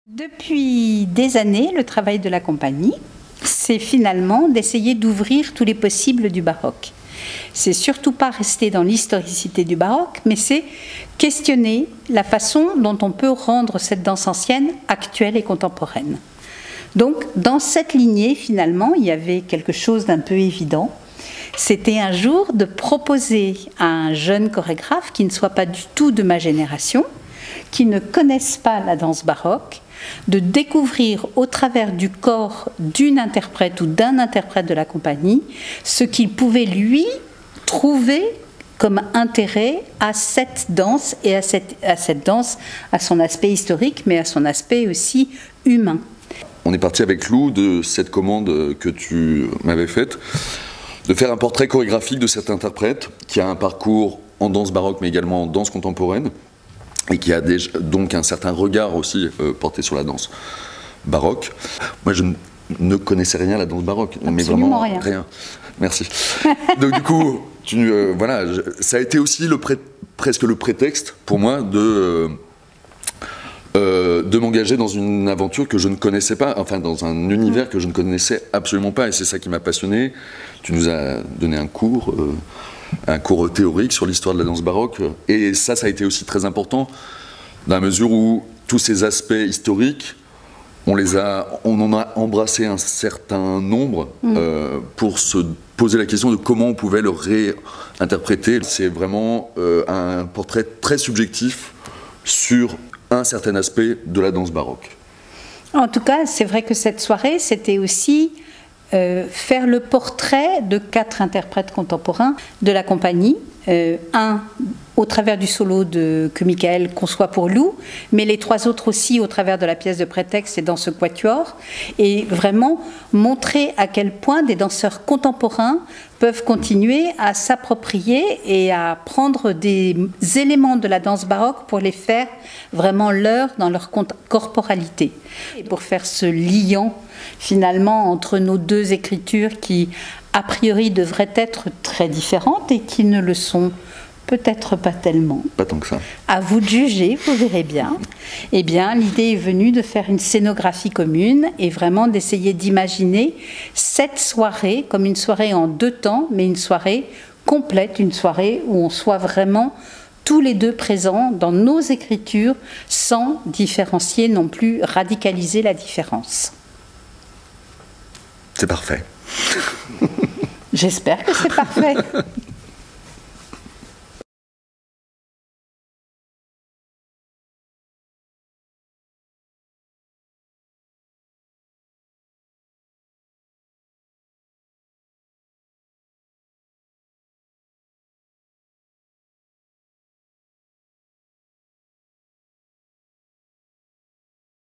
Depuis des années, le travail de la compagnie, c'est finalement d'essayer d'ouvrir tous les possibles du baroque. C'est surtout pas rester dans l'historicité du baroque, mais c'est questionner la façon dont on peut rendre cette danse ancienne actuelle et contemporaine. Donc, dans cette lignée, finalement, il y avait quelque chose d'un peu évident. C'était un jour de proposer à un jeune chorégraphe qui ne soit pas du tout de ma génération, qui ne connaisse pas la danse baroque, de découvrir au travers du corps d'une interprète ou d'un interprète de la compagnie ce qu'il pouvait lui trouver comme intérêt à cette danse et à cette danse, à son aspect historique, mais à son aspect aussi humain. On est parti avec Lou de cette commande que tu m'avais faite, de faire un portrait chorégraphique de cet interprète qui a un parcours en danse baroque mais également en danse contemporaine et qui a donc un certain regard aussi porté sur la danse baroque. Moi je ne connaissais rien à la danse baroque, absolument, mais vraiment rien. Merci. Donc du coup, voilà, ça a été aussi presque le prétexte pour moi de m'engager dans une aventure que je ne connaissais pas, enfin dans un univers que je ne connaissais absolument pas, et c'est ça qui m'a passionné. Tu nous as donné un cours théorique sur l'histoire de la danse baroque, et ça a été aussi très important, dans la mesure où tous ces aspects historiques, on en a embrassé un certain nombre pour se poser la question de comment on pouvait le réinterpréter. C'est vraiment un portrait très subjectif sur un certain aspect de la danse baroque. En tout cas, c'est vrai que cette soirée, c'était aussi faire le portrait de 4 interprètes contemporains de la compagnie. Un au travers du solo que Michael conçoit pour Lou, mais les 3 autres aussi au travers de la pièce de prétexte et dans ce quatuor, et vraiment montrer à quel point des danseurs contemporains peuvent continuer à s'approprier et à prendre des éléments de la danse baroque pour les faire vraiment leur dans leur corporalité. Et pour faire ce liant finalement entre nos 2 écritures qui a priori devraient être très différentes et qui ne le sont peut-être pas tellement. Pas tant que ça. À vous de juger, vous verrez bien. Eh bien, l'idée est venue de faire une scénographie commune et vraiment d'essayer d'imaginer cette soirée comme une soirée en 2 temps, mais une soirée complète, une soirée où on soit vraiment tous les 2 présents dans nos écritures sans différencier non plus, radicaliser la différence. C'est parfait. J'espère que c'est parfait.